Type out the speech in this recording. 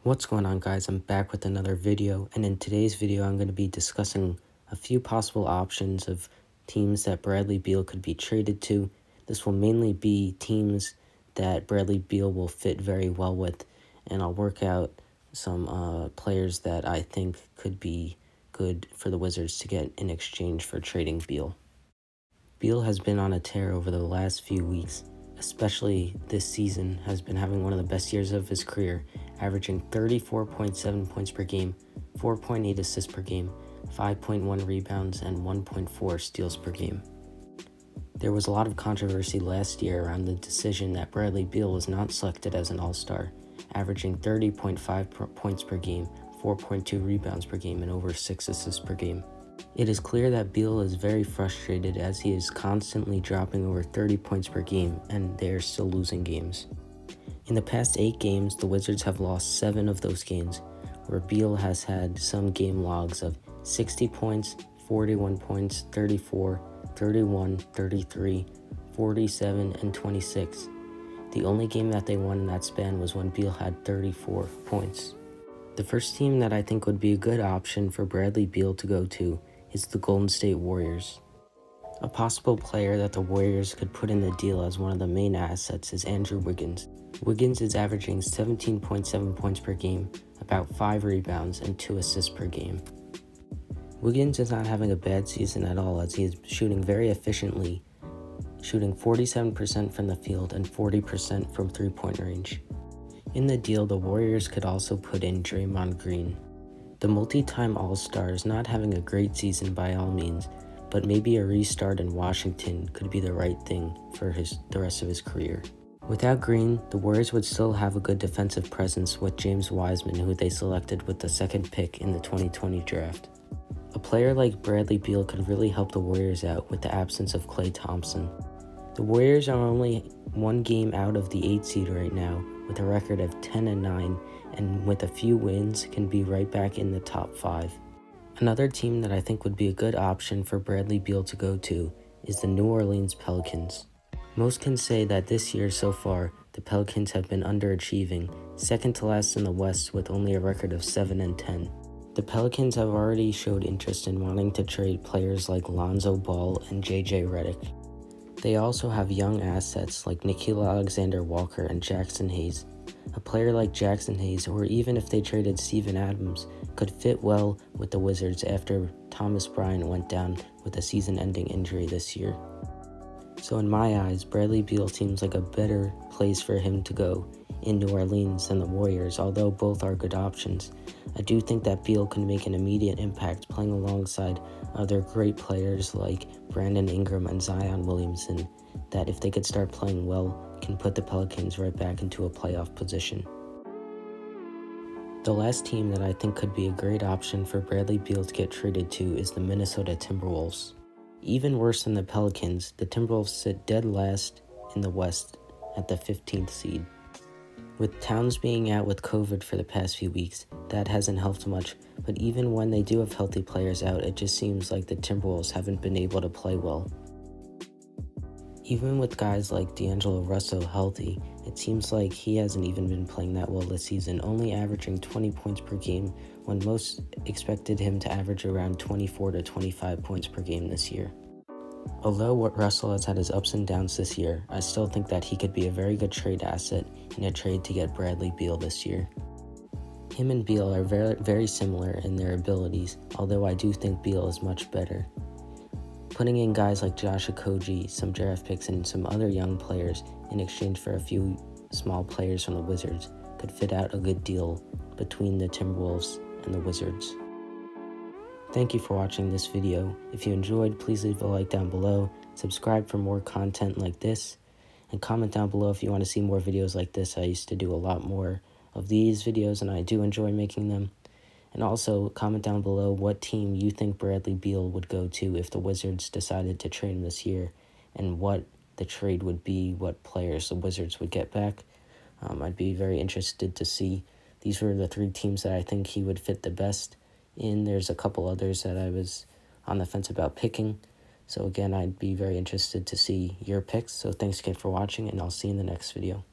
What's going on, guys? I'm back with another video, and in today's video I'm going to be discussing a few possible options of teams that Bradley Beal could be traded to. This will mainly be teams that Bradley Beal will fit very well with, and I'll work out some players that I think could be good for the Wizards to get in exchange for trading Beal. Beal has been on a tear over the last few weeks, especially this season, has been having one of the best years of his career, averaging 34.7 points per game, 4.8 assists per game, 5.1 rebounds, and 1.4 steals per game. There was a lot of controversy last year around the decision that Bradley Beal was not selected as an All-Star, averaging 30.5 points per game, 4.2 rebounds per game, and over 6 assists per game. It is clear that Beal is very frustrated as he is constantly dropping over 30 points per game and they are still losing games. In the past 8 games, the Wizards have lost 7 of those games, where Beal has had some game logs of 60 points, 41 points, 34, 31, 33, 47, and 26. The only game that they won in that span was when Beal had 34 points. The first team that I think would be a good option for Bradley Beal to go to is the Golden State Warriors. A possible player that the Warriors could put in the deal as one of the main assets is Andrew Wiggins. Wiggins is averaging 17.7 points per game, about 5 rebounds, and 2 assists per game. Wiggins is not having a bad season at all as he is shooting very efficiently, shooting 47% from the field and 40% from three-point range. In the deal, the Warriors could also put in Draymond Green. The multi-time All-Star is not having a great season by all means, but maybe a restart in Washington could be the right thing for the rest of his career. Without Green, the Warriors would still have a good defensive presence with James Wiseman, who they selected with the second pick in the 2020 draft. A player like Bradley Beal could really help the Warriors out with the absence of Klay Thompson. The Warriors are only one game out of the 8th seed right now, with a record of 10-9, and with a few wins can be right back in the top 5. Another team that I think would be a good option for Bradley Beal to go to is the New Orleans Pelicans. Most can say that this year so far, the Pelicans have been underachieving, second to last in the West with only a record of 7-10. The Pelicans have already showed interest in wanting to trade players like Lonzo Ball and JJ Redick. They also have young assets like Nickeil Alexander-Walker and Jackson Hayes. A player like Jackson Hayes, or even if they traded Steven Adams, could fit well with the Wizards after Thomas Bryant went down with a season-ending injury this year. So in my eyes, Bradley Beal seems like a better place for him to go in New Orleans than the Warriors, although both are good options. I do think that Beal can make an immediate impact playing alongside other great players like Brandon Ingram and Zion Williamson, that if they could start playing well, can put the Pelicans right back into a playoff position. The last team that I think could be a great option for Bradley Beal to get traded to is the Minnesota Timberwolves. Even worse than the Pelicans, the Timberwolves sit dead last in the West at the 15th seed. With Towns being out with COVID for the past few weeks, that hasn't helped much, but even when they do have healthy players out, it just seems like the Timberwolves haven't been able to play well. Even with guys like D'Angelo Russell healthy, it seems like he hasn't even been playing that well this season, only averaging 20 points per game when most expected him to average around 24 to 25 points per game this year. Although Russell has had his ups and downs this year, I still think that he could be a very good trade asset in a trade to get Bradley Beal this year. Him and Beal are very similar in their abilities, although I do think Beal is much better. Putting in guys like Josh Okogie, some draft picks, and some other young players in exchange for a few small players from the Wizards could fit out a good deal between the Timberwolves and the Wizards. Thank you for watching this video. If you enjoyed, please leave a like down below, subscribe for more content like this, and comment down below if you want to see more videos like this. I used to do a lot more of these videos and I do enjoy making them. And also comment down below what team you think Bradley Beal would go to if the Wizards decided to trade him this year, and what the trade would be, what players the Wizards would get back. I'd be very interested to see. These were the 3 teams that I think he would fit the best in. There's a couple others that I was on the fence about picking. So again, I'd be very interested to see your picks. So thanks again for watching, and I'll see you in the next video.